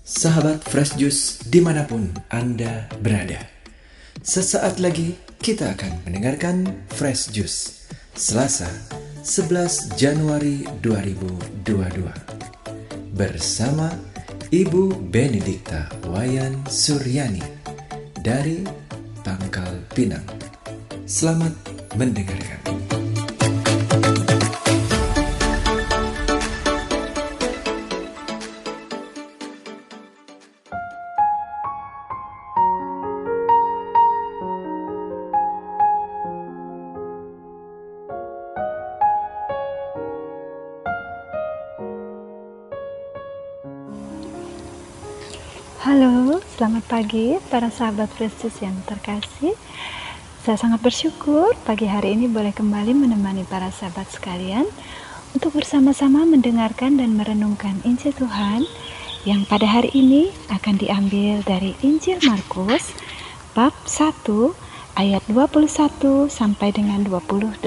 Sahabat Fresh Juice dimanapun Anda berada, sesaat lagi kita akan mendengarkan Fresh Juice Selasa 11 Januari 2022 bersama Ibu Benedikta Wayan Suryani dari Pangkal Pinang. Selamat mendengarkan. Halo, selamat pagi para sahabat Fresh Juice yang terkasih. Saya sangat bersyukur pagi hari ini boleh kembali menemani para sahabat sekalian untuk bersama-sama mendengarkan dan merenungkan Injil Tuhan yang pada hari ini akan diambil dari Injil Markus bab 1 ayat 21 sampai dengan 28.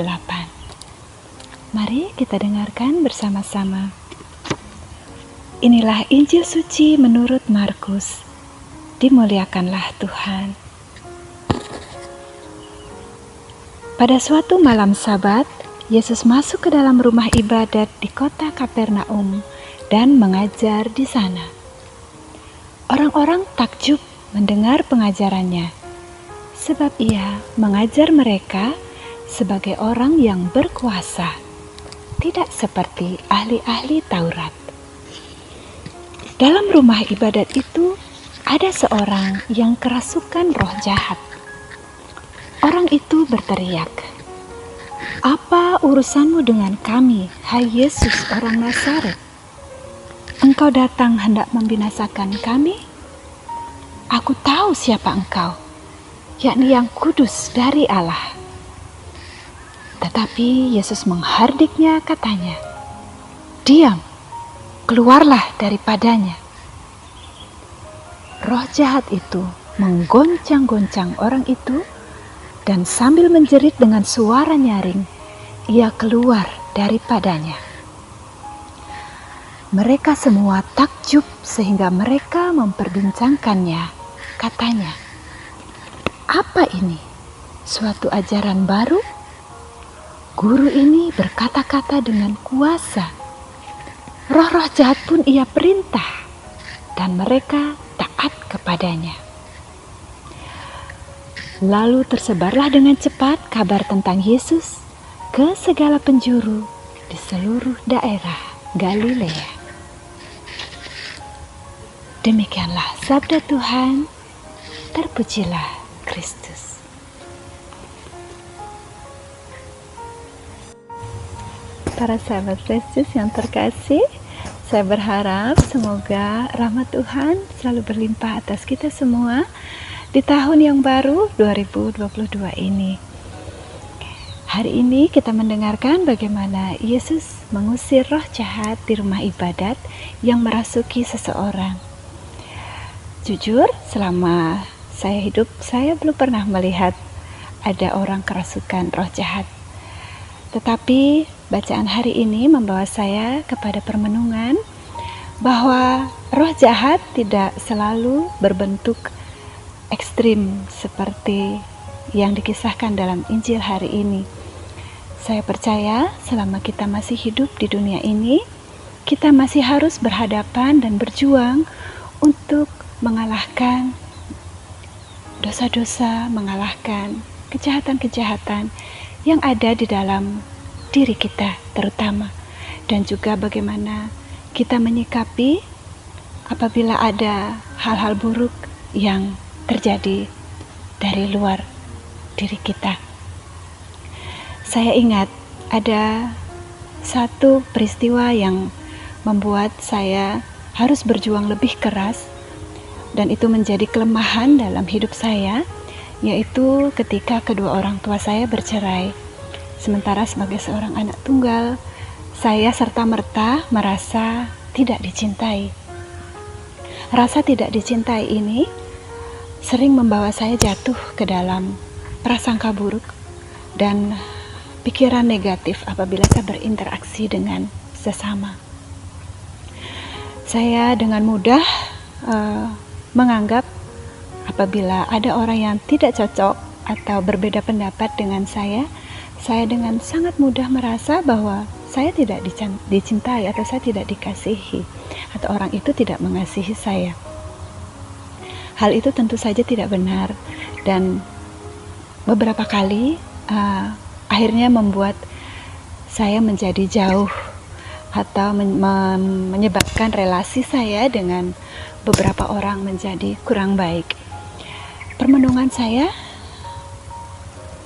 Mari kita dengarkan bersama-sama. Inilah Injil suci menurut Markus. Dimuliakanlah Tuhan. Pada suatu malam Sabat, Yesus masuk ke dalam rumah ibadat di kota Kapernaum dan mengajar di sana. Orang-orang takjub mendengar pengajarannya, sebab ia mengajar mereka sebagai orang yang berkuasa, tidak seperti ahli-ahli Taurat. Dalam rumah ibadat itu ada seorang yang kerasukan roh jahat. Orang itu berteriak, "Apa urusanmu dengan kami, hai Yesus orang Nazaret? Engkau datang hendak membinasakan kami? Aku tahu siapa engkau, yakni yang kudus dari Allah." Tetapi Yesus menghardiknya katanya, "Diam, keluarlah daripadanya." Roh jahat itu menggoncang-goncang orang itu, dan sambil menjerit dengan suara nyaring, ia keluar daripadanya. Mereka semua takjub sehingga mereka memperbincangkannya. Katanya, "Apa ini? Suatu ajaran baru? Guru ini berkata-kata dengan kuasa. Roh-roh jahat pun ia perintah, dan mereka taat kepadanya." Lalu tersebarlah dengan cepat kabar tentang Yesus ke segala penjuru di seluruh daerah Galilea. Demikianlah sabda Tuhan, terpujilah Kristus. Para sahabat Fresh Juice yang terkasih, saya berharap semoga rahmat Tuhan selalu berlimpah atas kita semua di tahun yang baru 2022 ini. Hari ini kita mendengarkan bagaimana Yesus mengusir roh jahat di rumah ibadat yang merasuki seseorang. Jujur, selama saya hidup, saya belum pernah melihat ada orang kerasukan roh jahat. Tetapi bacaan hari ini membawa saya kepada permenungan bahwa roh jahat tidak selalu berbentuk ekstrim seperti yang dikisahkan dalam Injil hari ini. Saya percaya selama kita masih hidup di dunia ini, kita masih harus berhadapan dan berjuang untuk mengalahkan dosa-dosa, mengalahkan kejahatan-kejahatan yang ada di dalam diri kita terutama, dan juga bagaimana kita menyikapi apabila ada hal-hal buruk yang terjadi dari luar diri kita. Saya ingat ada satu peristiwa yang membuat saya harus berjuang lebih keras, dan itu menjadi kelemahan dalam hidup saya, yaitu ketika kedua orang tua saya bercerai. Sementara sebagai seorang anak tunggal, saya serta-merta merasa tidak dicintai. Rasa tidak dicintai ini sering membawa saya jatuh ke dalam prasangka buruk dan pikiran negatif apabila saya berinteraksi dengan sesama. Saya dengan mudah menganggap apabila ada orang yang tidak cocok atau berbeda pendapat dengan saya dengan sangat mudah merasa bahwa saya tidak dicintai atau saya tidak dikasihi atau orang itu tidak mengasihi saya. Hal itu tentu saja tidak benar dan beberapa kali akhirnya membuat saya menjadi jauh atau menyebabkan relasi saya dengan beberapa orang menjadi kurang baik. Permenungan saya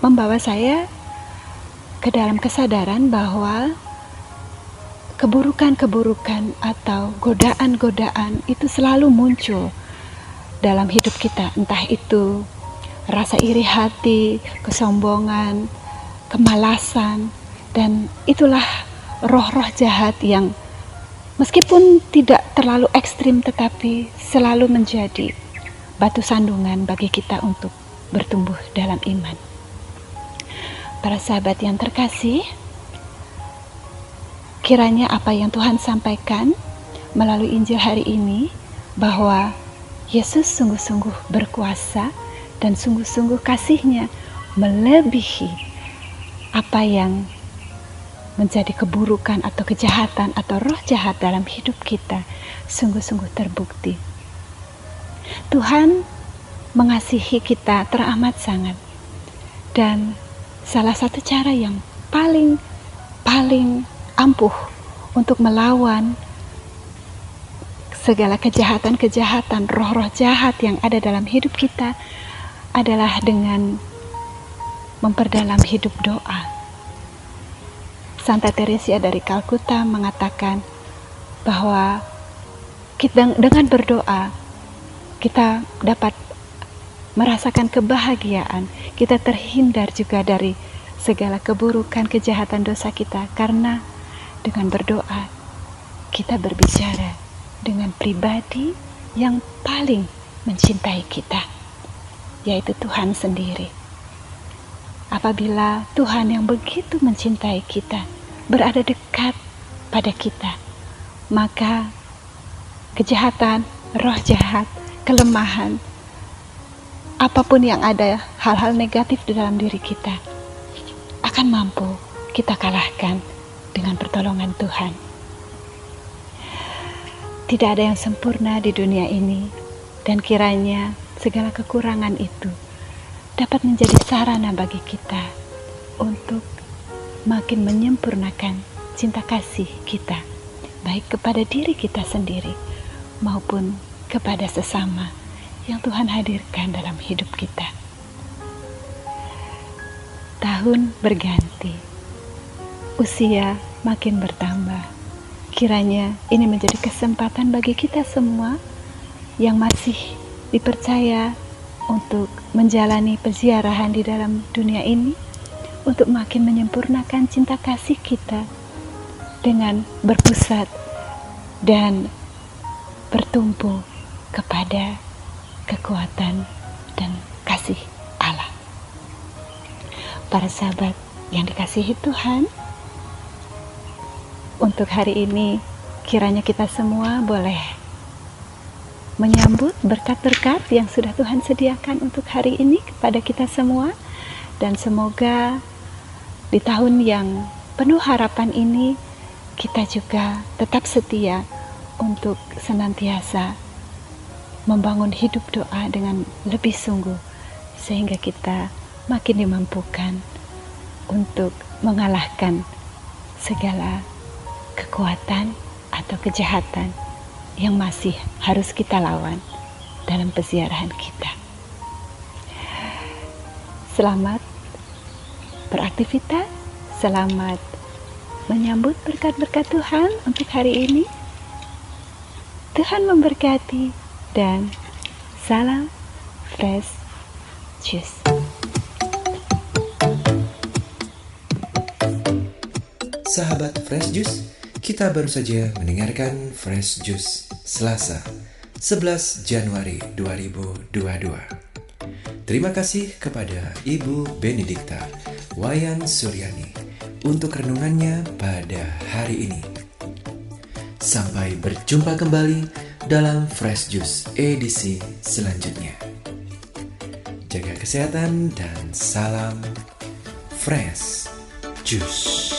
membawa saya ke dalam kesadaran bahwa keburukan-keburukan atau godaan-godaan itu selalu muncul dalam hidup kita, entah itu rasa iri hati, kesombongan, kemalasan, dan itulah roh-roh jahat yang meskipun tidak terlalu ekstrim tetapi selalu menjadi batu sandungan bagi kita untuk bertumbuh dalam iman. Para sahabat yang terkasih, kiranya apa yang Tuhan sampaikan melalui Injil hari ini bahwa Yesus sungguh-sungguh berkuasa dan sungguh-sungguh kasih-Nya melebihi apa yang menjadi keburukan atau kejahatan atau roh jahat dalam hidup kita sungguh-sungguh terbukti. Tuhan mengasihi kita teramat sangat, dan salah satu cara yang paling ampuh untuk melawan segala kejahatan-kejahatan, roh-roh jahat yang ada dalam hidup kita adalah dengan memperdalam hidup doa. Santa Teresia dari Kalkuta mengatakan bahwa dengan berdoa kita dapat merasakan kebahagiaan, kita terhindar juga dari segala keburukan, kejahatan dosa kita, karena dengan berdoa kita berbicara dengan pribadi yang paling mencintai kita, yaitu Tuhan sendiri. Apabila Tuhan yang begitu mencintai kita berada dekat pada kita, maka kejahatan, roh jahat, kelemahan, apapun yang ada, hal-hal negatif di dalam diri kita akan mampu kita kalahkan dengan pertolongan Tuhan. Tidak ada yang sempurna di dunia ini, dan kiranya segala kekurangan itu dapat menjadi sarana bagi kita untuk makin menyempurnakan cinta kasih kita, baik kepada diri kita sendiri maupun kepada sesama yang Tuhan hadirkan dalam hidup kita. Tahun berganti, usia makin bertambah. Kiranya ini menjadi kesempatan bagi kita semua yang masih dipercaya untuk menjalani peziarahan di dalam dunia ini, untuk makin menyempurnakan cinta kasih kita dengan berpusat dan bertumpu kepada kekuatan dan kasih Allah. Para sahabat yang dikasihi Tuhan, untuk hari ini kiranya kita semua boleh menyambut berkat-berkat yang sudah Tuhan sediakan untuk hari ini kepada kita semua, dan semoga di tahun yang penuh harapan ini kita juga tetap setia untuk senantiasa membangun hidup doa dengan lebih sungguh, sehingga kita makin dimampukan untuk mengalahkan segala kekuatan atau kejahatan yang masih harus kita lawan dalam peziarahan kita. Selamat beraktivitas, selamat menyambut berkat-berkat Tuhan untuk hari ini. Tuhan memberkati, dan salam Fresh Juice. Sahabat Fresh Juice, kita baru saja mendengarkan Fresh Juice Selasa 11 Januari 2022. Terima kasih kepada Ibu Benedikta Wayan Suryani untuk renungannya pada hari ini. Sampai berjumpa kembali dalam Fresh Juice edisi selanjutnya. Jaga kesehatan dan salam Fresh Juice.